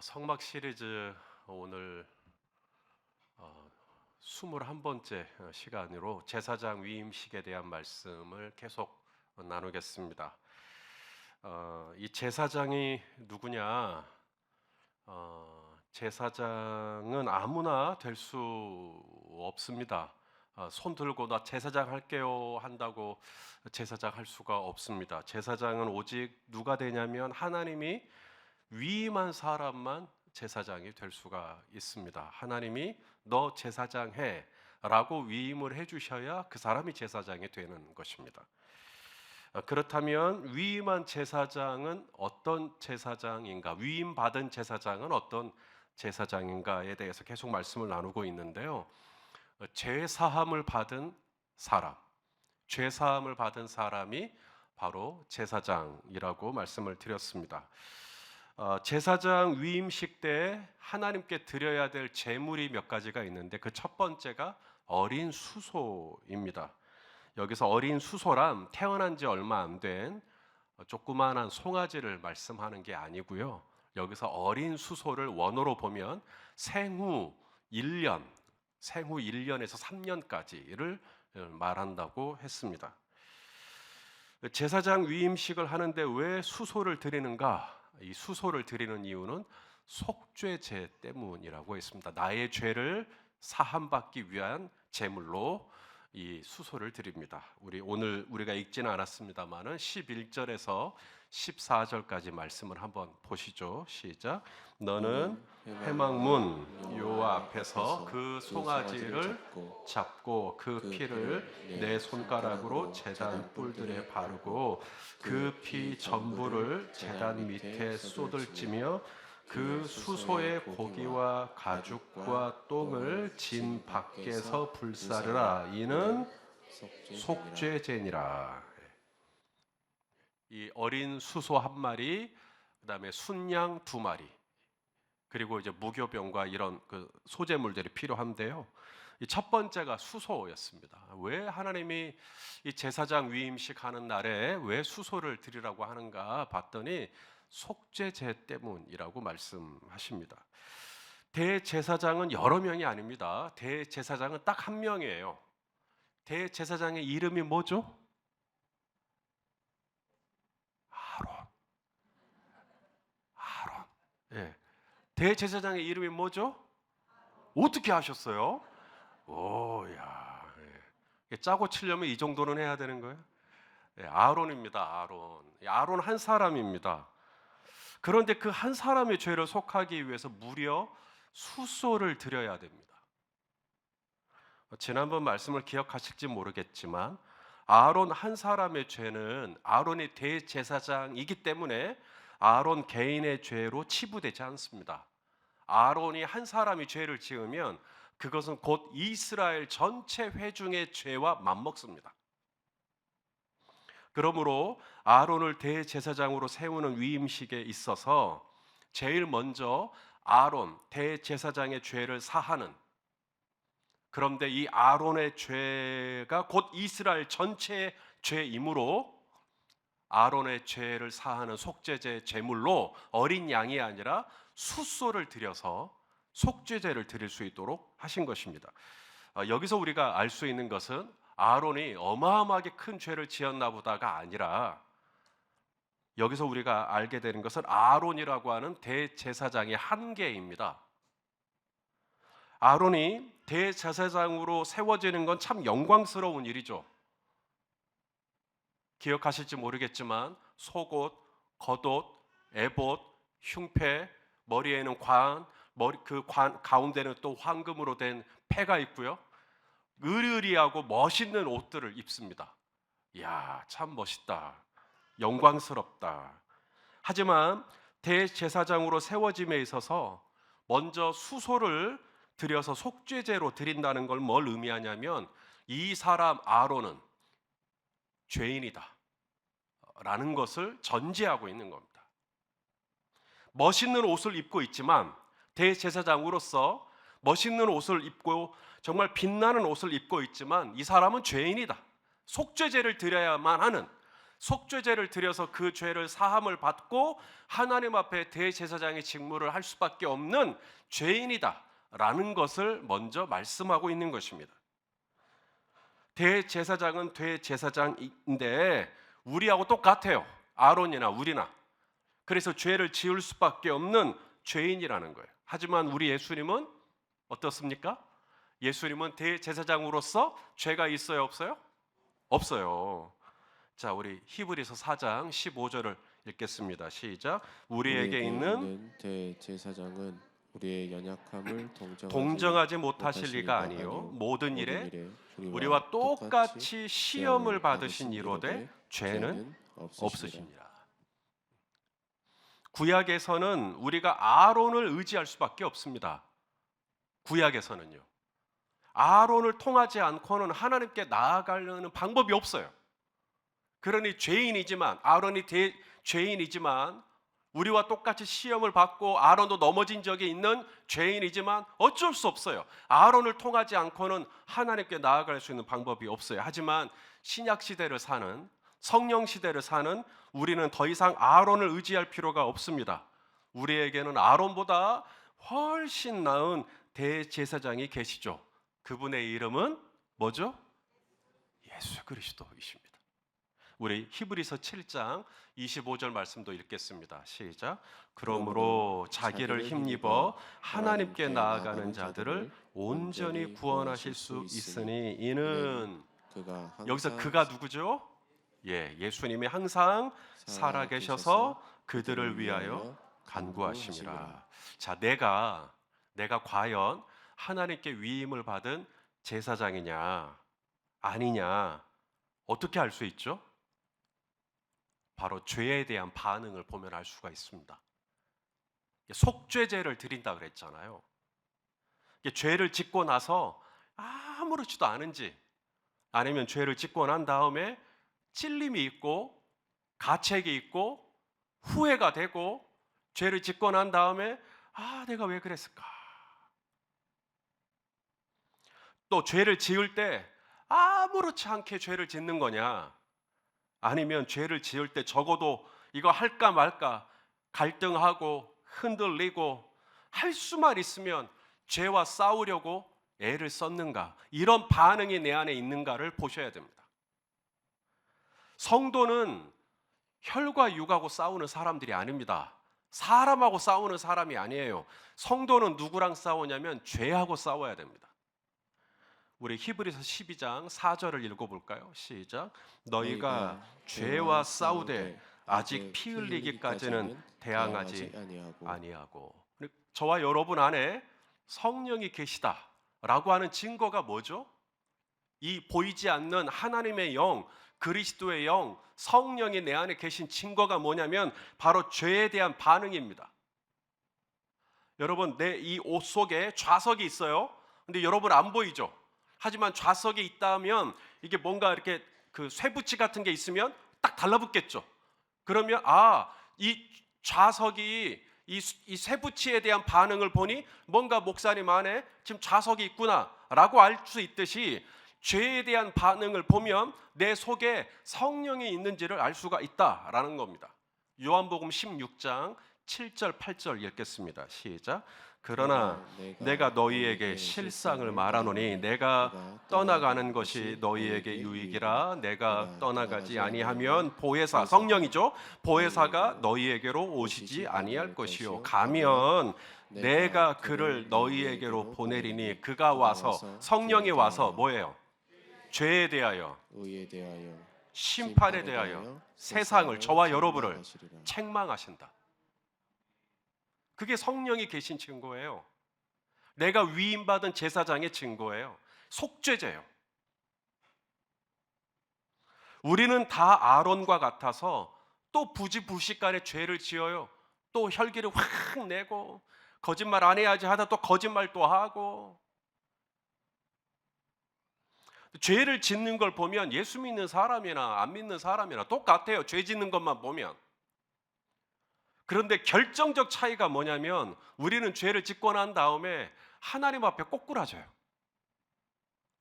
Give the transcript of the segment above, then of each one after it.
성막 시리즈 오늘 21번째 시간으로 제사장 위임식에 대한 말씀을 계속 나누겠습니다. 이 제사장이 누구냐? 제사장은 아무나 될 수 없습니다. 손 들고 나 제사장 할게요 한다고 제사장 할 수가 없습니다. 제사장은 오직 누가 되냐면 하나님이 위임한 사람만 제사장이 될 수가 있습니다. 하나님이 너 제사장 해 라고 위임을 해주셔야 그 사람이 제사장이 되는 것입니다. 그렇다면 위임한 제사장은 어떤 제사장인가? 위임받은 제사장은 어떤 제사장인가에 대해서 계속 말씀을 나누고 있는데요. 죄사함을 받은 사람, 죄사함을 받은 사람이 바로 제사장이라고 말씀을 드렸습니다. 제사장 위임식 때 하나님께 드려야 될 제물이 몇 가지가 있는데 그 첫 번째가 어린 수소입니다. 여기서 어린 수소란 태어난 지 얼마 안 된 조그만한 송아지를 말씀하는 게 아니고요. 여기서 어린 수소를 원어로 보면 생후 1년, 생후 1년에서 3년까지를 말한다고 했습니다. 제사장 위임식을 하는데 왜 수소를 드리는가? 이 수소를 드리는 이유는 속죄제 때문이라고 했습니다. 나의 죄를 사함받기 위한 제물로 이 수소를 드립니다. 오늘 우리가 읽지는 않았습니다만은 11절에서 14절까지 말씀을 한번 보시죠. 시작. 너는 회막문 여호와 앞에서 그 송아지를 잡고 그 피를 내 손가락으로 제단 뿔들에 바르고 그 피 전부를 제단 밑에 쏟을지며 그 수소의 고기와 가죽과 똥을 진 밖에서 불사르라. 이는 속죄제니라. 이 어린 수소 한 마리, 그다음에 순양 두 마리, 그리고 이제 무교병과 이런 그 소재물들이 필요한데요. 이 첫 번째가 수소였습니다. 왜 하나님이 이 제사장 위임식 하는 날에 왜 수소를 드리라고 하는가 봤더니 속죄제 때문이라고 말씀하십니다. 대제사장은 여러 명이 아닙니다. 대제사장은 딱 한 명이에요. 대제사장의 이름이 뭐죠? 아론. 예. 대제사장의 이름이 뭐죠? 어떻게 하셨어요? 오야. 예. 짜고 치려면 이 정도는 해야 되는 거예요? 예, 아론입니다. 아론 한 사람입니다. 그런데 그 한 사람의 죄를 속하기 위해서 무려 수소를 드려야 됩니다. 지난번 말씀을 기억하실지 모르겠지만 아론 한 사람의 죄는 아론이 대제사장이기 때문에 아론 개인의 죄로 치부되지 않습니다. 아론이 한 사람이 죄를 지으면 그것은 곧 이스라엘 전체 회중의 죄와 맞먹습니다. 그러므로 아론을 대제사장으로 세우는 위임식에 있어서 제일 먼저 아론 대제사장의 죄를 사하는, 그런데 이 아론의 죄가 곧 이스라엘 전체의 죄이므로 아론의 죄를 사하는 속죄제 제물로 어린 양이 아니라 수소를 드려서 속죄제를 드릴 수 있도록 하신 것입니다. 여기서 우리가 알 수 있는 것은 아론이 어마어마하게 큰 죄를 지었나 보다가 아니라 여기서 우리가 알게 되는 것은 아론이라고 하는 대제사장의 한계입니다. 아론이 대제사장으로 세워지는 건 참 영광스러운 일이죠. 기억하실지 모르겠지만 속옷, 겉옷, 에봇, 흉패, 머리에는 관 가운데는 또 황금으로 된 패가 있고요. 으리으리하고 멋있는 옷들을 입습니다. 이야, 참 멋있다. 영광스럽다. 하지만 대제사장으로 세워짐에 있어서 먼저 수소를 드려서 속죄제로 드린다는 걸 뭘 의미하냐면 이 사람 아론은 죄인이다 라는 것을 전제하고 있는 겁니다. 멋있는 옷을 입고 있지만 대제사장으로서 멋있는 옷을 입고 정말 빛나는 옷을 입고 있지만 이 사람은 죄인이다. 속죄제를 드려야만 하는, 속죄제를 드려서 그 죄를 사함을 받고 하나님 앞에 대제사장의 직무를 할 수밖에 없는 죄인이다라는 것을 먼저 말씀하고 있는 것입니다. 대제사장은 대제사장인데 우리하고 똑같아요. 아론이나 우리나. 그래서 죄를 지을 수밖에 없는 죄인이라는 거예요. 하지만 우리 예수님은 어떻습니까? 예수님은 대제사장으로서 죄가 있어요, 없어요? 없어요. 자, 우리 히브리서 4장 15절을 읽겠습니다. 시작. 우리에게 있는 대제사장은 우리의 연약함을 동정하지 못하실 리가 아니요 모든 일에 우리와 똑같이 시험을 받으신 이로되 죄는 없으시니라. 구약에서는 우리가 아론을 의지할 수밖에 없습니다. 구약에서는요. 아론을 통하지 않고는 하나님께 나아가려는 방법이 없어요. 그러니 죄인이지만 아론이 죄인이지만 우리와 똑같이 시험을 받고 아론도 넘어진 적이 있는 죄인이지만 어쩔 수 없어요. 아론을 통하지 않고는 하나님께 나아갈 수 있는 방법이 없어요. 하지만 신약 시대를 사는 성령 시대를 사는 우리는 더 이상 아론을 의지할 필요가 없습니다. 우리에게는 아론보다 훨씬 나은 대제사장이 계시죠. 그분의 이름은 뭐죠? 예수 그리스도이십니다. 우리 히브리서 7장 25절 말씀도 읽겠습니다. 시작. 그러므로 자기를 힘입어 하나님께 나아가는 자들을 온전히 구원하실 수 있으니 이는 여기서 그가 누구죠? 예, 예수님이 항상 살아계셔서 그들을 위하여 간구하심이라. 자, 내가 과연 하나님께 위임을 받은 제사장이냐 아니냐 어떻게 알 수 있죠? 바로 죄에 대한 반응을 보면 알 수가 있습니다. 속죄제를 드린다 그랬잖아요. 죄를 짓고 나서 아무렇지도 않은지 아니면 죄를 짓고 난 다음에 찔림이 있고 가책이 있고 후회가 되고 죄를 짓고 난 다음에 내가 왜 그랬을까? 또 죄를 지을 때 아무렇지 않게 죄를 짓는 거냐? 아니면 죄를 지을 때 적어도 이거 할까 말까 갈등하고 흔들리고 할 수만 있으면 죄와 싸우려고 애를 썼는가? 이런 반응이 내 안에 있는가를 보셔야 됩니다. 성도는 혈과 육하고 싸우는 사람들이 아닙니다. 사람하고 싸우는 사람이 아니에요. 성도는 누구랑 싸우냐면 죄하고 싸워야 됩니다. 우리 히브리서 12장 4절을 읽어볼까요? 시작. 너희가 죄와 싸우되 아직 피 흘리기까지는 대항하지 아니하고. 저와 여러분 안에 성령이 계시다라고 하는 증거가 뭐죠? 이 보이지 않는 하나님의 영, 그리스도의 영, 성령이 내 안에 계신 증거가 뭐냐면 바로 죄에 대한 반응입니다. 여러분, 내 이 옷 속에 좌석이 있어요. 근데 여러분 안 보이죠? 하지만 좌석이 있다면 이게 뭔가 이렇게 그 쇠붙이 같은 게 있으면 딱 달라붙겠죠. 그러면 이 좌석이 이 쇠붙이에 대한 반응을 보니 뭔가 목사님 안에 지금 좌석이 있구나라고 알 수 있듯이 죄에 대한 반응을 보면 내 속에 성령이 있는지를 알 수가 있다라는 겁니다. 요한복음 16장 7절 8절 읽겠습니다. 시작. 그러나 내가 너희에게 실상을 말하노니 내가 떠나가는 것이 너희에게 유익이라. 내가 떠나가지 아니하면 보혜사, 성령이죠. 보혜사가 너희에게로 오시지 아니할 것이요 가면 내가 그를 너희에게로 보내리니 그가 와서, 성령이 와서 뭐예요? 죄에 대하여, 의에 대하여, 심판에 대하여 세상을, 저와 여러분을 책망하신다. 그게 성령이 계신 증거예요. 내가 위임받은 제사장의 증거예요. 속죄제예요. 우리는 다 아론과 같아서 또 부지불식간에 죄를 지어요. 또 혈기를 확 내고 거짓말 안 해야지 하다 또 거짓말 또 하고. 죄를 짓는 걸 보면 예수 믿는 사람이나 안 믿는 사람이나 똑같아요. 죄 짓는 것만 보면. 그런데 결정적 차이가 뭐냐면 우리는 죄를 짓고 난 다음에 하나님 앞에 꼬꾸라져요.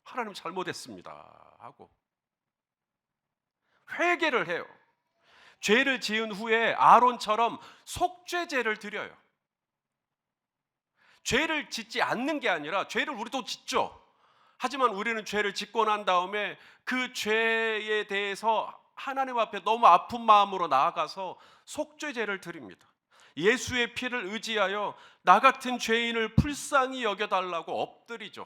하나님 잘못했습니다 하고 회개를 해요. 죄를 지은 후에 아론처럼 속죄제를 드려요. 죄를 짓지 않는 게 아니라 죄를 우리도 짓죠. 하지만 우리는 죄를 짓고 난 다음에 그 죄에 대해서 하나님 앞에 너무 아픈 마음으로 나아가서 속죄제를 드립니다. 예수의 피를 의지하여 나 같은 죄인을 불쌍히 여겨달라고 엎드리죠.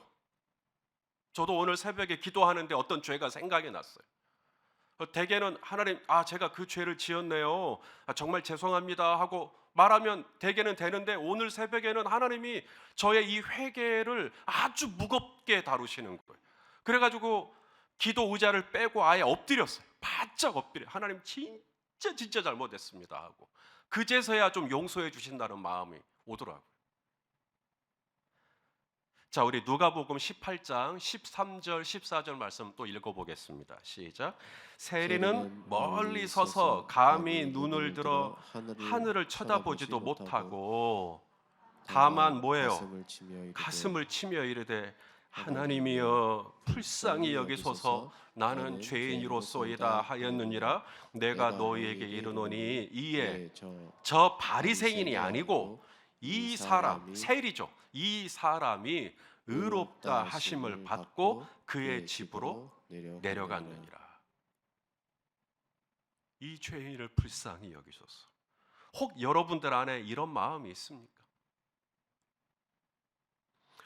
저도 오늘 새벽에 기도하는데 어떤 죄가 생각이 났어요. 대개는 하나님, 제가 그 죄를 지었네요. 정말 죄송합니다 하고 말하면 대개는 되는데, 오늘 새벽에는 하나님이 저의 이 회개를 아주 무겁게 다루시는 거예요. 그래가지고 기도 의자를 빼고 아예 엎드렸어요. 바짝 엎드려. 하나님 진짜 잘못했습니다 하고, 그제서야 좀 용서해 주신다는 마음이 오더라고요. 자, 우리 누가복음 18장 13절 14절 말씀 또 읽어보겠습니다. 시작. 세리는 멀리 서서 감히 눈을 들어 하늘을 쳐다보지도 못하고 다만 뭐예요? 가슴을 치며 이르되 하나님이여 불쌍히 여기소서 나는 죄인이로소이다 하였느니라. 내가 너희에게 이르노니 이에 저 바리새인이 아니고 이 사람, 세리죠, 이 사람이 의롭다 하심을 받고 그의 집으로 내려갔느니라. 이 죄인을 불쌍히 여기소서. 혹 여러분들 안에 이런 마음이 있습니까?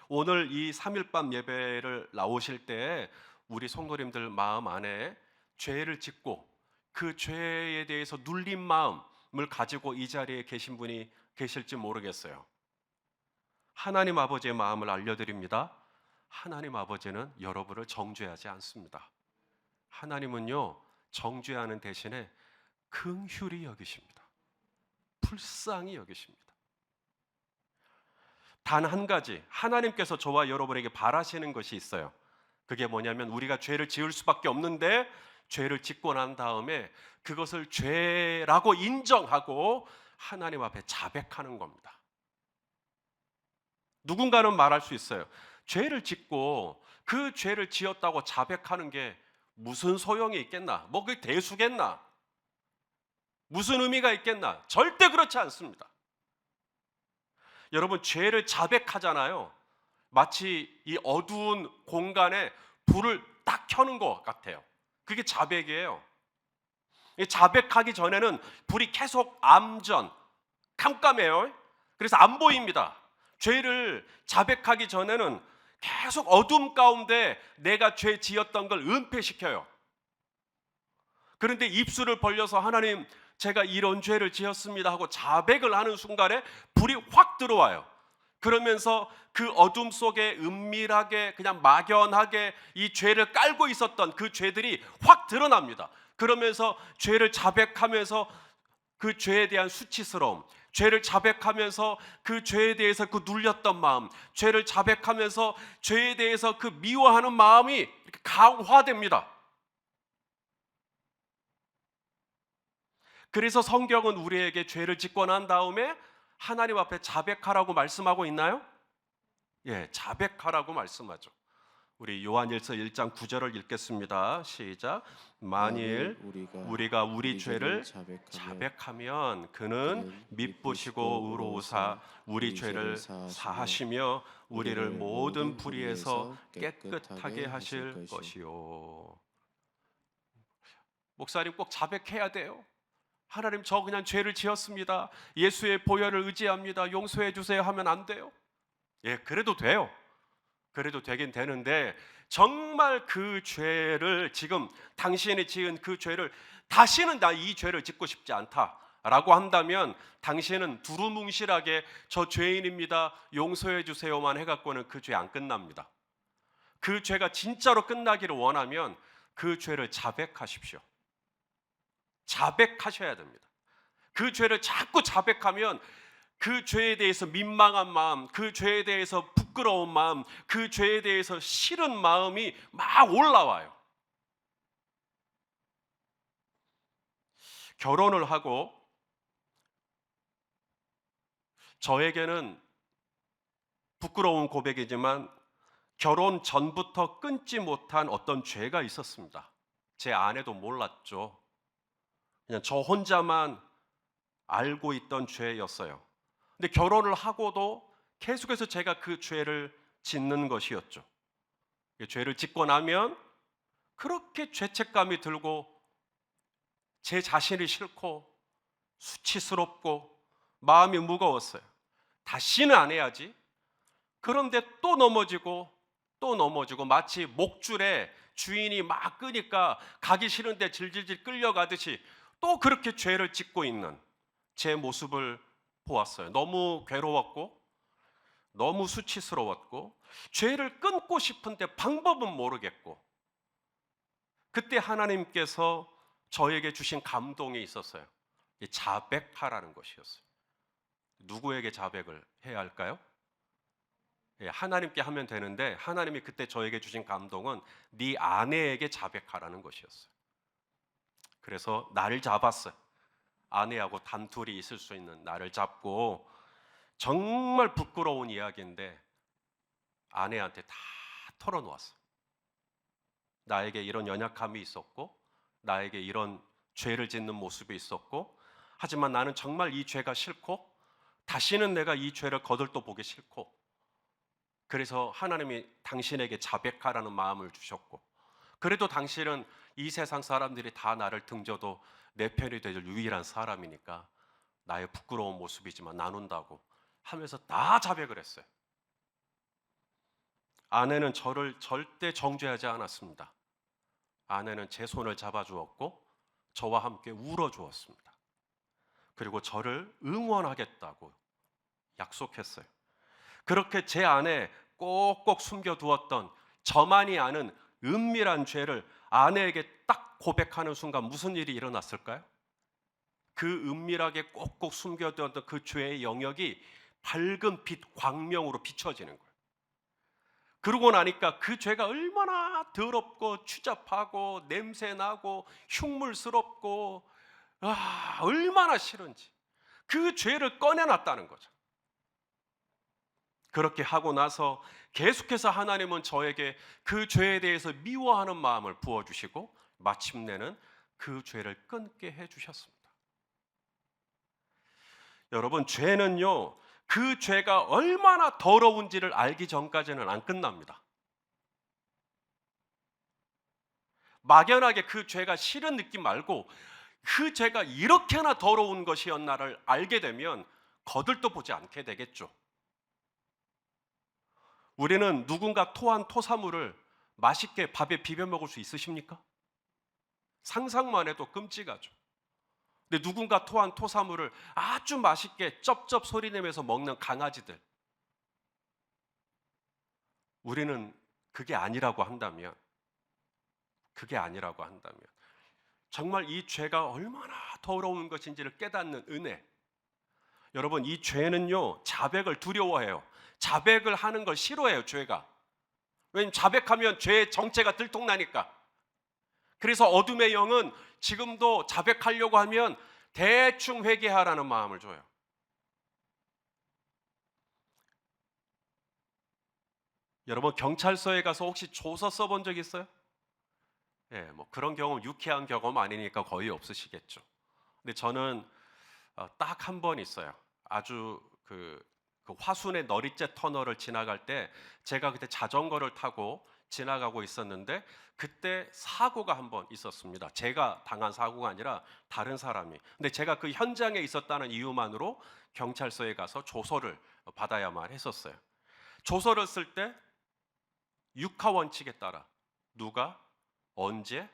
오늘 이 3일밤 예배를 나오실 때 우리 성도님들 마음 안에 죄를 짓고 그 죄에 대해서 눌린 마음을 가지고 이 자리에 계신 분이 계실지 모르겠어요. 하나님 아버지의 마음을 알려드립니다. 하나님 아버지는 여러분을 정죄하지 않습니다. 하나님은요, 정죄하는 대신에 긍휼히 여기십니다. 불쌍히 여기십니다. 단 한 가지 하나님께서 저와 여러분에게 바라시는 것이 있어요. 그게 뭐냐면, 우리가 죄를 지을 수밖에 없는데 죄를 짓고 난 다음에 그것을 죄라고 인정하고 하나님 앞에 자백하는 겁니다. 누군가는 말할 수 있어요. 죄를 짓고 그 죄를 지었다고 자백하는 게 무슨 소용이 있겠나? 뭐 그게 대수겠나? 무슨 의미가 있겠나? 절대 그렇지 않습니다. 여러분, 죄를 자백하잖아요. 마치 이 어두운 공간에 불을 딱 켜는 것 같아요. 그게 자백이에요. 자백하기 전에는 불이 계속 암전, 깜깜해요. 그래서 안 보입니다. 죄를 자백하기 전에는 계속 어둠 가운데 내가 죄 지었던 걸 은폐시켜요. 그런데 입술을 벌려서 하나님, 제가 이런 죄를 지었습니다 하고 자백을 하는 순간에 불이 확 들어와요. 그러면서 그 어둠 속에 은밀하게 그냥 막연하게 이 죄를 깔고 있었던 그 죄들이 확 드러납니다. 그러면서 죄를 자백하면서 그 죄에 대한 수치스러움, 죄를 자백하면서 그 죄에 대해서 그 눌렸던 마음, 죄를 자백하면서 죄에 대해서 그 미워하는 마음이 이렇게 강화됩니다. 그래서 성경은 우리에게 죄를 짓고 난 다음에 하나님 앞에 자백하라고 말씀하고 있나요? 예, 자백하라고 말씀하죠. 우리 요한일서 1장 9절을 읽겠습니다. 시작. 만일 우리가 우리 죄를 자백하면 그는 미쁘시고 의로우사 우리 죄를 사하시며 우리를 모든 불의에서 깨끗하게 하실 것이요. 목사님, 꼭 자백해야 돼요. 하나님, 저 그냥 죄를 지었습니다. 예수의 보혈을 의지합니다. 용서해 주세요 하면 안 돼요. 예, 그래도 돼요. 그래도 되긴 되는데, 정말 그 죄를, 지금 당신이 지은 그 죄를 다시는 나 이 죄를 짓고 싶지 않다라고 한다면 당신은 두루뭉실하게 저 죄인입니다, 용서해 주세요만 해갖고는 그 죄 안 끝납니다. 그 죄가 진짜로 끝나기를 원하면 그 죄를 자백하십시오. 자백하셔야 됩니다. 그 죄를 자꾸 자백하면 그 죄에 대해서 민망한 마음, 그 죄에 대해서 부끄러운 마음, 그 죄에 대해서 싫은 마음이 막 올라와요. 결혼을 하고 저에게는 부끄러운 고백이지만 결혼 전부터 끊지 못한 어떤 죄가 있었습니다. 제 아내도 몰랐죠. 그냥 저 혼자만 알고 있던 죄였어요. 근데 결혼을 하고도 계속해서 제가 그 죄를 짓는 것이었죠. 죄를 짓고 나면 그렇게 죄책감이 들고 제 자신이 싫고 수치스럽고 마음이 무거웠어요. 다시는 안 해야지. 그런데 또 넘어지고 또 넘어지고 마치 목줄에 주인이 막 끄니까 가기 싫은데 질질질 끌려가듯이 또 그렇게 죄를 짓고 있는 제 모습을 보았어요. 너무 괴로웠고 너무 수치스러웠고 죄를 끊고 싶은데 방법은 모르겠고 그때 하나님께서 저에게 주신 감동이 있었어요. 자백하라는 것이었어요. 누구에게 자백을 해야 할까요? 하나님께 하면 되는데 하나님이 그때 저에게 주신 감동은 네 아내에게 자백하라는 것이었어요. 그래서 나를 잡았어요. 아내하고 단둘이 있을 수 있는 나를 잡고 정말 부끄러운 이야기인데 아내한테 다 털어놓았어요. 나에게 이런 연약함이 있었고 나에게 이런 죄를 짓는 모습이 있었고 하지만 나는 정말 이 죄가 싫고 다시는 내가 이 죄를 거들떠 보기 싫고 그래서 하나님이 당신에게 자백하라는 마음을 주셨고 그래도 당신은 이 세상 사람들이 다 나를 등져도 내 편이 될 유일한 사람이니까 나의 부끄러운 모습이지만 나눈다고 하면서 다 자백을 했어요. 아내는 저를 절대 정죄하지 않았습니다. 아내는 제 손을 잡아주었고 저와 함께 울어주었습니다. 그리고 저를 응원하겠다고 약속했어요. 그렇게 제 안에 꼭꼭 숨겨두었던 저만이 아는 은밀한 죄를 아내에게 딱 고백하는 순간 무슨 일이 일어났을까요? 그 은밀하게 꼭꼭 숨겨두었던 그 죄의 영역이 밝은 빛, 광명으로 비춰지는 거예요. 그러고 나니까 그 죄가 얼마나 더럽고 추잡하고 냄새나고 흉물스럽고 얼마나 싫은지 그 죄를 꺼내놨다는 거죠. 그렇게 하고 나서 계속해서 하나님은 저에게 그 죄에 대해서 미워하는 마음을 부어주시고 마침내는 그 죄를 끊게 해주셨습니다. 여러분, 죄는요 그 죄가 얼마나 더러운지를 알기 전까지는 안 끝납니다. 막연하게 그 죄가 싫은 느낌 말고 그 죄가 이렇게나 더러운 것이었나를 알게 되면 거들떠 보지 않게 되겠죠. 우리는 누군가 토한 토사물을 맛있게 밥에 비벼 먹을 수 있으십니까? 상상만 해도 끔찍하죠. 근데 누군가 토한 토사물을 아주 맛있게 쩝쩝 소리 내면서 먹는 강아지들, 우리는 그게 아니라고 한다면 정말 이 죄가 얼마나 더러운 것인지를 깨닫는 은혜. 여러분, 이 죄는요 자백을 두려워해요. 자백을 하는 걸 싫어해요. 죄가. 왜냐하면 자백하면 죄의 정체가 들통나니까. 그래서 어둠의 영은 지금도 자백하려고 하면 대충 회개하라는 마음을 줘요. 여러분, 경찰서에 가서 혹시 조서 써본 적 있어요? 뭐 그런 경험, 유쾌한 경험 아니니까 거의 없으시겠죠. 근데 저는 딱 한 번 있어요. 아주 그 화순의 너릿재 터널을 지나갈 때 제가 그때 자전거를 타고 지나가고 있었는데 그때 사고가 한 번 있었습니다. 제가 당한 사고가 아니라 다른 사람이. 근데 제가 그 현장에 있었다는 이유만으로 경찰서에 가서 조서를 받아야만 했었어요. 조서를 쓸 때 육하 원칙에 따라 누가 언제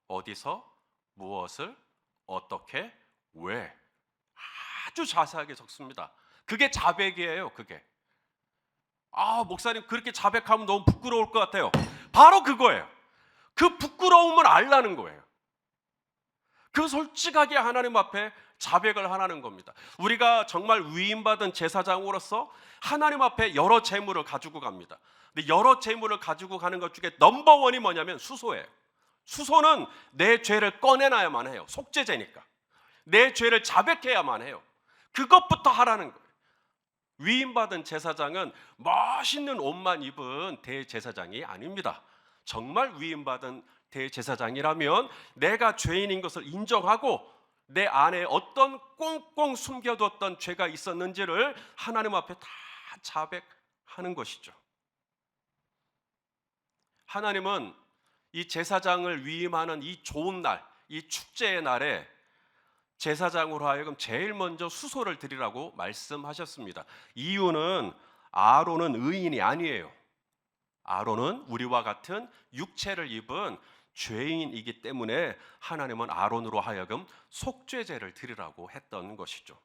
어디서 무엇을 어떻게 왜 아주 자세하게 적습니다. 그게 자백이에요. 그게. 목사님 그렇게 자백하면 너무 부끄러울 것 같아요. 바로 그거예요. 그 부끄러움을 알라는 거예요. 그 솔직하게 하나님 앞에 자백을 하라는 겁니다. 우리가 정말 위임받은 제사장으로서 하나님 앞에 여러 재물을 가지고 갑니다. 근데 여러 재물을 가지고 가는 것 중에 넘버원이 뭐냐면 수소예요. 수소는 내 죄를 꺼내놔야만 해요. 속죄제니까. 내 죄를 자백해야만 해요. 그것부터 하라는 거예요. 위임받은 제사장은 멋있는 옷만 입은 대제사장이 아닙니다. 정말 위임받은 대제사장이라면 내가 죄인인 것을 인정하고 내 안에 어떤 꽁꽁 숨겨뒀던 죄가 있었는지를 하나님 앞에 다 자백하는 것이죠. 하나님은 이 제사장을 위임하는 이 좋은 날, 이 축제의 날에 제사장으로 하여금 제일 먼저 수소를 드리라고 말씀하셨습니다. 이유는 아론은 의인이 아니에요. 아론은 우리와 같은 육체를 입은 죄인이기 때문에 하나님은 아론으로 하여금 속죄제를 드리라고 했던 것이죠.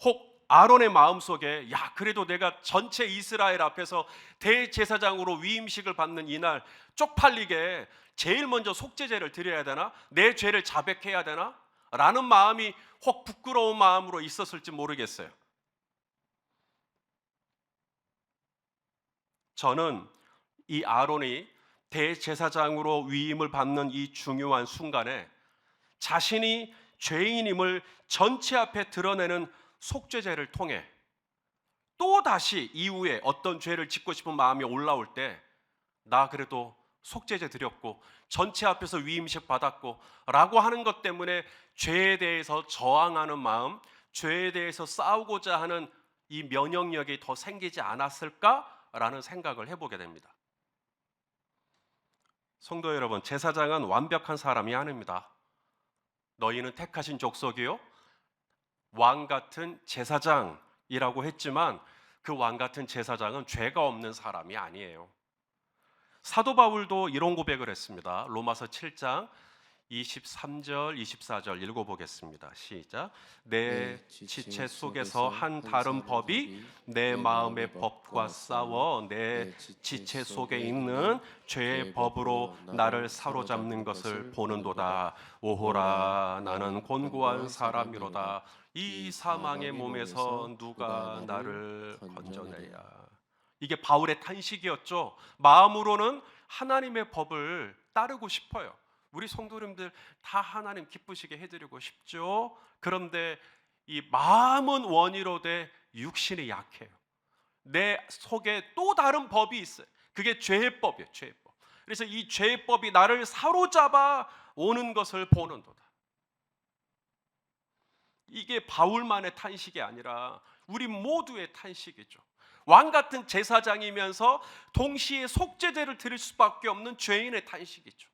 혹 아론의 마음속에 야 그래도 내가 전체 이스라엘 앞에서 대제사장으로 위임식을 받는 이날 쪽팔리게 제일 먼저 속죄제를 드려야 되나? 내 죄를 자백해야 되나? 라는 마음이 혹 부끄러운 마음으로 있었을지 모르겠어요. 저는 이 아론이 대제사장으로 위임을 받는 이 중요한 순간에 자신이 죄인임을 전체 앞에 드러내는 속죄제를 통해 또 다시 이후에 어떤 죄를 짓고 싶은 마음이 올라올 때 나 그래도 속죄제 드렸고 전체 앞에서 위임식 받았고 라고 하는 것 때문에 죄에 대해서 저항하는 마음, 죄에 대해서 싸우고자 하는 이 면역력이 더 생기지 않았을까라는 생각을 해보게 됩니다. 성도 여러분, 제사장은 완벽한 사람이 아닙니다. 너희는 택하신 족속이요 왕 같은 제사장이라고 했지만 그 왕 같은 제사장은 죄가 없는 사람이 아니에요. 사도 바울도 이런 고백을 했습니다. 로마서 7장 23절 24절 읽어보겠습니다. 시작. 내 지체 속에서 한 다른 법이 내 마음의 법과 싸워 내 지체 속에 있는 죄의 법으로 나를 사로잡는 것을 보는도다. 오호라 나는 곤고한 사람이로다. 이 사망의 몸에서 누가 나를 건져내랴. 이게 바울의 탄식이었죠. 마음으로는 하나님의 법을 따르고 싶어요. 우리 성도님들 다 하나님 기쁘시게 해드리고 싶죠. 그런데 이 마음은 원이로되 육신이 약해요. 내 속에 또 다른 법이 있어요. 그게 죄의 법이에요. 죄의 법. 그래서 이 죄의 법이 나를 사로잡아 오는 것을 보는도다. 이게 바울만의 탄식이 아니라 우리 모두의 탄식이죠. 왕 같은 제사장이면서 동시에 속죄제를 드릴 수밖에 없는 죄인의 탄식이죠.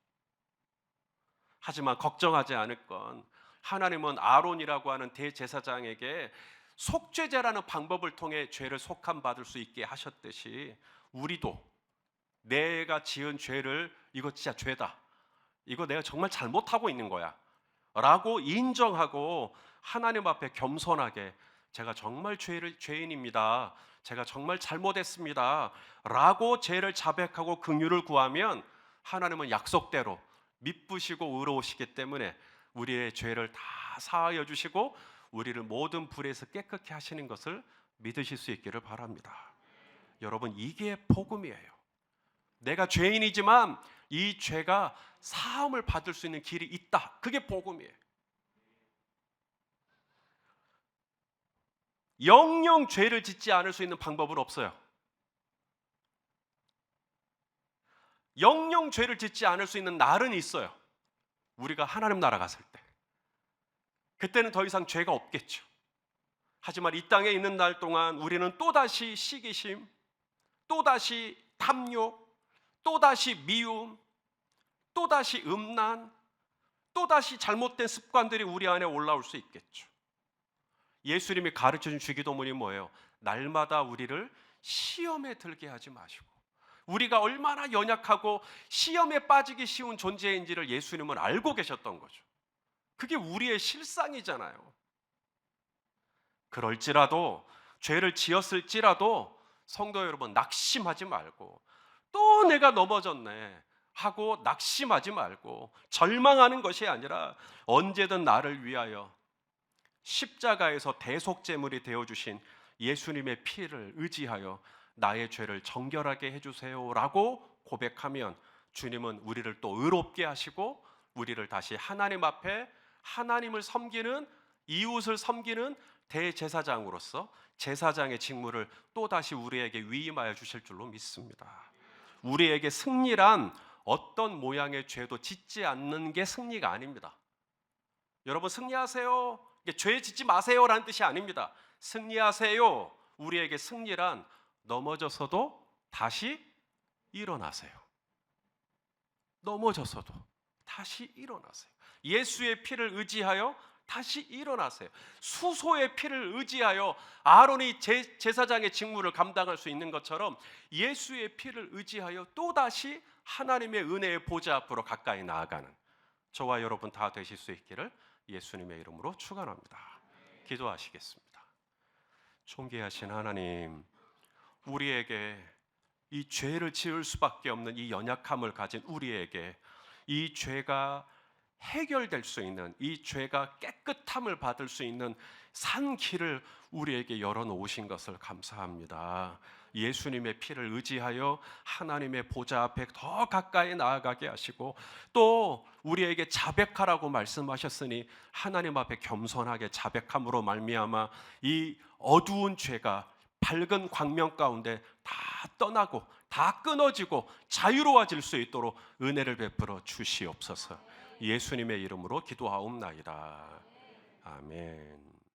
하지만 걱정하지 않을 건 하나님은 아론이라고 하는 대제사장에게 속죄제라는 방법을 통해 죄를 속함받을 수 있게 하셨듯이 우리도 내가 지은 죄를 이거 진짜 죄다. 이거 내가 정말 잘못하고 있는 거야. 라고 인정하고 하나님 앞에 겸손하게 제가 정말 죄인입니다. 제가 정말 잘못했습니다. 라고 죄를 자백하고 긍휼을 구하면 하나님은 약속대로 미쁘시고 의로우시기 때문에 우리의 죄를 다 사하여 주시고 우리를 모든 불에서 깨끗게 하시는 것을 믿으실 수 있기를 바랍니다. 여러분 이게 복음이에요. 내가 죄인이지만 이 죄가 사함을 받을 수 있는 길이 있다. 그게 복음이에요. 영영 죄를 짓지 않을 수 있는 방법은 없어요. 영영 죄를 짓지 않을 수 있는 날은 있어요. 우리가 하나님 나라 갔을 때. 그때는 더 이상 죄가 없겠죠. 하지만 이 땅에 있는 날 동안 우리는 또다시 시기심, 또다시 탐욕, 또다시 미움, 또다시 음란, 또다시 잘못된 습관들이 우리 안에 올라올 수 있겠죠. 예수님이 가르쳐준 주기도문이 뭐예요? 날마다 우리를 시험에 들게 하지 마시고 우리가 얼마나 연약하고 시험에 빠지기 쉬운 존재인지를 예수님은 알고 계셨던 거죠. 그게 우리의 실상이잖아요. 그럴지라도 죄를 지었을지라도 성도 여러분 낙심하지 말고 또 내가 넘어졌네 하고 낙심하지 말고 절망하는 것이 아니라 언제든 나를 위하여 십자가에서 대속제물이 되어주신 예수님의 피를 의지하여 나의 죄를 정결하게 해주세요라고 고백하면 주님은 우리를 또 의롭게 하시고 우리를 다시 하나님 앞에 하나님을 섬기는 이웃을 섬기는 대제사장으로서 제사장의 직무를 또다시 우리에게 위임하여 주실 줄로 믿습니다. 우리에게 승리란 어떤 모양의 죄도 짓지 않는 게 승리가 아닙니다. 여러분 승리하세요. 이게 죄 짓지 마세요라는 뜻이 아닙니다. 승리하세요. 우리에게 승리란 넘어져서도 다시 일어나세요. 넘어져서도 다시 일어나세요. 예수의 피를 의지하여 다시 일어나세요. 수소의 피를 의지하여 아론이 제사장의 직무를 감당할 수 있는 것처럼 예수의 피를 의지하여 또다시 하나님의 은혜의 보좌 앞으로 가까이 나아가는 저와 여러분 다 되실 수 있기를 예수님의 이름으로 축원합니다. 기도하시겠습니다. 존귀하신 하나님, 우리에게 이 죄를 지을 수밖에 없는 이 연약함을 가진 우리에게 이 죄가 해결될 수 있는, 이 죄가 깨끗함을 받을 수 있는 산 길을 우리에게 열어놓으신 것을 감사합니다. 예수님의 피를 의지하여 하나님의 보좌 앞에 더 가까이 나아가게 하시고, 또 우리에게 자백하라고 말씀하셨으니 하나님 앞에 겸손하게 자백함으로 말미암아 이 어두운 죄가 밝은 광명 가운데 다 떠나고 다 끊어지고 자유로워질 수 있도록 은혜를 베풀어 주시옵소서. 예수님의 이름으로 기도하옵나이다. 아멘.